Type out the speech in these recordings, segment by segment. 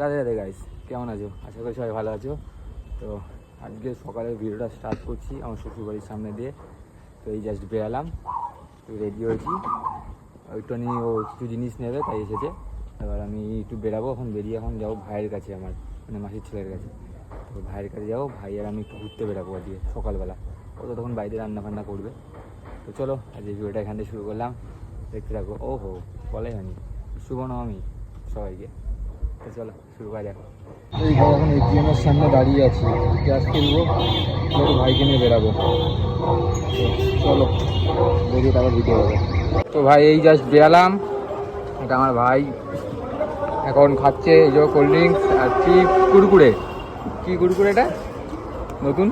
Radhe Radhe guys, কেমন আছো? আশা করি সবাই ভালো আছো। তো আজকে সকালে ভিডিওটা স্টার্ট করছি আমার শ্বশুরবাড়ির সামনে দিয়ে। তো এই জাস্ট বেরালাম, তো রেডি হয়েছি। ওইটুখানি ও কিছু জিনিস নেবে তাই এসেছে। এবার আমি একটু বেরাবো, এখন বেরিয়ে এখন যাবো ভাইয়ের কাছে, আমার মানে মাসির ছেলের কাছে। তো ভাইয়ের কাছে যাবো, ভাই আর আমি একটু ঘুরতে বেরাবো দিয়ে সকালবেলা। ও তো তখন বাইরে রান্না ফান্না করবে। তো চলো আজ এই ভিডিওটা এখান থেকে শুরু করলাম, দেখতে থাকো। ও হো, বলাই হয়নি শুভ নবমী সবাইকে। তো চলো শুরু করা যাক। এই ভাই এখন এটিএমের সামনে দাঁড়িয়ে আছি, ক্যাশ তুলবো, তোর ভাইকে নিয়ে বেরাবো। চলো বেরিয়ে তারপর ভিডিও হবে। তো ভাই এই জাস্ট বেরালাম, এটা আমার ভাই এখন খাচ্ছে এই যে কোল্ড ড্রিঙ্কস আর কি কুরকুরে। কি কুরকুরে এটা নতুন,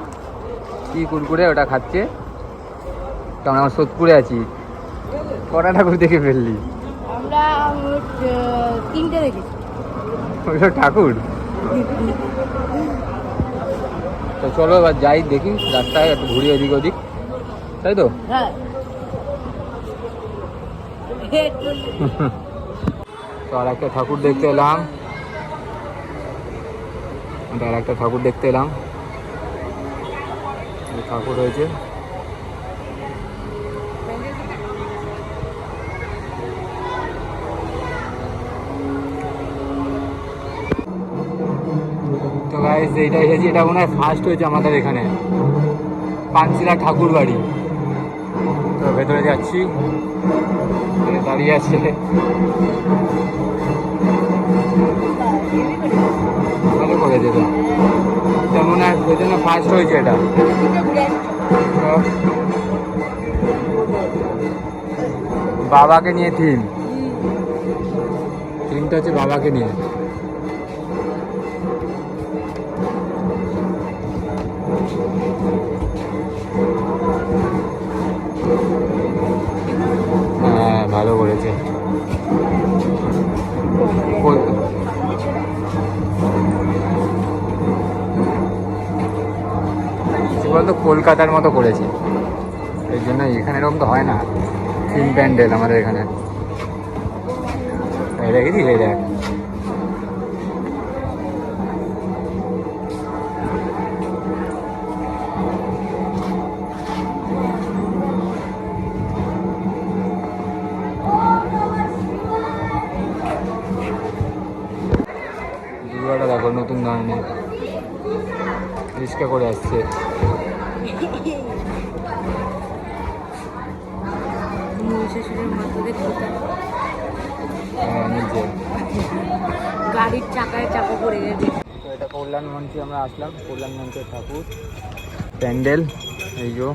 কি কুরকুরে ওটা খাচ্ছে। কারণ আমার সোদপুরে আছি। কটা ঠাকুর দেখে ফেললি? আমরা তিনটে দেখেছি। ওইসব ঠাকুর। তো চলো এবার যাই, দেখি রাস্তায় একটু ঘুরি এদিক ওদিক, তাই তো? হ্যাঁ। তো আর একটা ঠাকুর দেখতে এলাম, আর একটা ঠাকুর দেখতে এলাম। ঠাকুর হয়েছে, তো গাইস এইটা এসেছি, এটা মনে হয় ফার্স্ট হয়েছে আমাদের এখানে পানশিলা ঠাকুর বাড়ি। তো ভেতরে যাচ্ছি, দাঁড়িয়ে আছে। ভালো করেছে তো, এটা মনে হয় ওই জন্য ফার্স্ট হয়েছে এটা। বাবাকে নিয়ে থিমটা হচ্ছে বাবাকে নিয়ে। হ্যাঁ ভালো করেছে। বলতো কলকাতার মতো করেছে, এই জন্য এখানে এরকম তো হয় না থিম প্যান্ডেল আমাদের এখানে। দেখেছি এই দেখ, দুর্গাটা দেখো নতুন ধরনের রিক্সা করে আসছে। নিচে গাড়ির চাকায় চাপা পড়ে গেছে। তো এটা কল্যাণ মঞ্চে আমরা আসলাম, কল্যাণ মঞ্চের ঠাকুর প্যান্ডেল। এই যে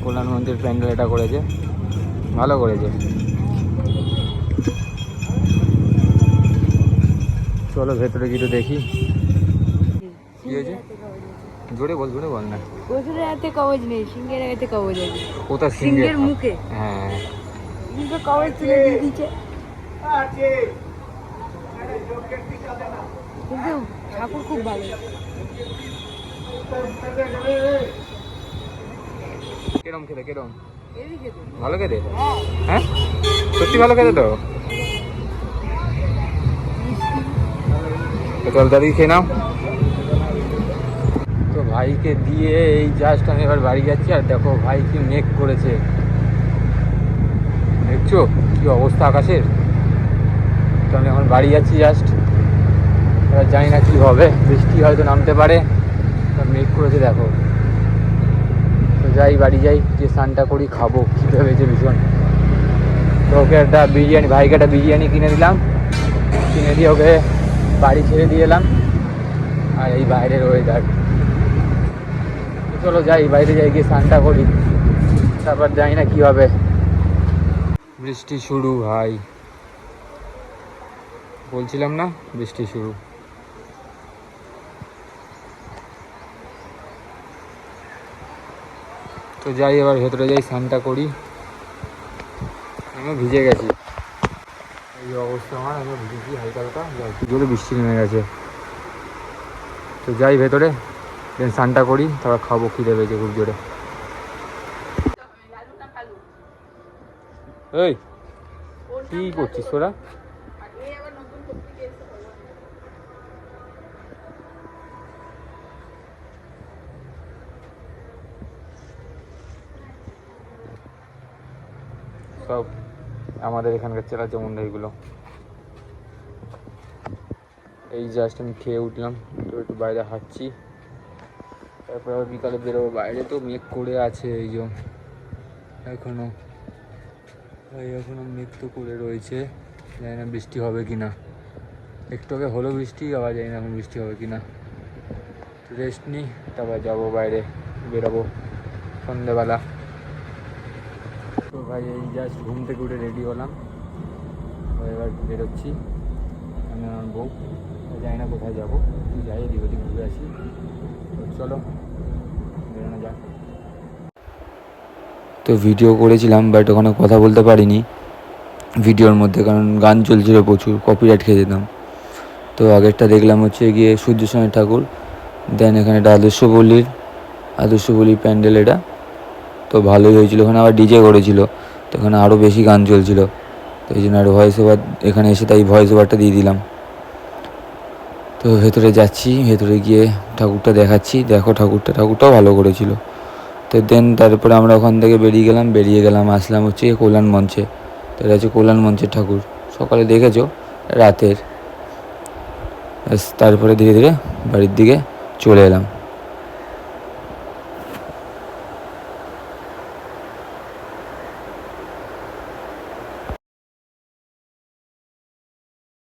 কল্যাণ মঞ্চের প্যান্ডেল এটা করেছে, ভালো করেছে। চলো ভেতরে কিছু দেখি কি হয়েছে। জোরে বল না। ওষুধের হাতে কবজ নেই, সিংহের হাতে কবজ আছে। কোথা সিংহের মুখে? হ্যাঁ মুখে কবজ তুলে দিয়ে দিচ্ছে। কিন্তু ঠাকুর খুব ভালো। কেরম খেতে, কেরম এরই খেতে ভালো খেতে? হ্যাঁ সত্যি ভালো খেতে তো। চল দাদি খেয়ে নাও। তো ভাইকে দিয়ে এই জাস্ট আমি এবার বাড়ি যাচ্ছি। আর দেখো ভাই কি মেঘ করেছে, দেখছো কি অবস্থা আকাশের। তো আমি এখন বাড়ি যাচ্ছি জাস্ট, এবার জানি না কি হবে, বৃষ্টি হয়তো নামতে পারে। মেঘ করেছে দেখো। তো যাই বাড়ি যাই, যে স্নানটা করি, খাবো, খিদে হয়েছে ভীষণ। তো ওকে একটা বিরিয়ানি, ভাইকে একটা বিরিয়ানি কিনে দিলাম, কিনে দিয়ে ওকে বাড়ি ছেড়ে দিয়ে এলাম। আর এই বাইরের ওয়েদার, চলো যাই বাইরে যাই, গিয়ে স্নানটা করি, তারপর জানি না কি হবে। বৃষ্টি শুরু ভাই, বলছিলাম না বৃষ্টি শুরু। তো যাই এবার ভেতরে যাই, স্নানটা করি। আমিও ভিজে গেছি, এই অবস্থা আমার, আমিও ভিজেছি হালকা হালকা, জোরে বৃষ্টি নেমে গেছে। তো যাই ভেতরে, দেন স্নানটা করি, তারপর খাবো, খিদে পেয়েছে খুব জোরে। এই কি করছিস তোরা? সব আমাদের এখানকার চেলা চামুন্ডা এগুলো। এই জাস্ট আমি খেয়ে উঠলাম, তো একটু বাইরে হাঁটছি, তারপর আবার বিকালে বেরোবো। বাইরে তো মেঘ করে আছে, এই যে এখনো মেঘ তো করে রয়েছে, জানি না বৃষ্টি হবে কি না। একটু আগে হলো বৃষ্টি, আবার জানি না এখন বৃষ্টি হবে কি না। তো রেস্ট নিই, তারপর যাবো বাইরে, বেরোবো সন্ধ্যেবেলা। তো ভাই এই জাস্ট ঘুম থেকে উঠে রেডি হলাম, তো এবার বেরোচ্ছি আমি আমার বউ। জানি না কোথায় যাবো, যাই এদিক ওদিক ঘুরে আসি। তো চলো বেরোনো যাক। তো ভিডিও করেছিলাম, বাট ওখানে কথা বলতে পারিনি ভিডিওর মধ্যে, কারণ গান চলছিল প্রচুর, কপিরাইট খেয়ে যেতাম। তো আগেরটা দেখলাম হচ্ছে গিয়ে সূর্য সেনের ঠাকুর, দেন এখানে একটা আদর্শপল্লীর প্যান্ডেল এটা। তো ভালোই হয়েছিল, ওখানে আবার ডিজে করেছিল, তো এখানে আরও বেশি গান চলছিল। তো এই জন্য আর ভয়েস ওভার এখানে এসে তাই ভয়েস ওভারটা দিয়ে দিলাম। তো ভেতরে যাচ্ছি, ভেতরে গিয়ে ঠাকুরটা দেখাচ্ছি, দেখো ঠাকুরটাও ভালো করেছিল। তো দেন তারপরে আমরা ওখান থেকে বেরিয়ে গেলাম আসলাম হচ্ছে কল্যাণ মঞ্চে। তো এটা হচ্ছে কল্যাণ মঞ্চের ঠাকুর, সকালে দেখেছো, রাতের। তারপরে ধীরে ধীরে বাড়ির দিকে চলে এলাম।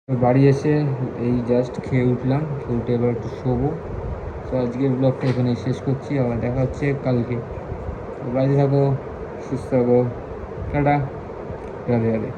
বাড়ি এসে এই জাস্ট খেয়ে উঠে এবার একটু শোবো। তো আজকের ব্লগটা এখানে শেষ করছি, আবার দেখা হচ্ছে কালকে। বাড়িতে থাকো, সুস্থ থাকো, টাটা, রাধে রাধে।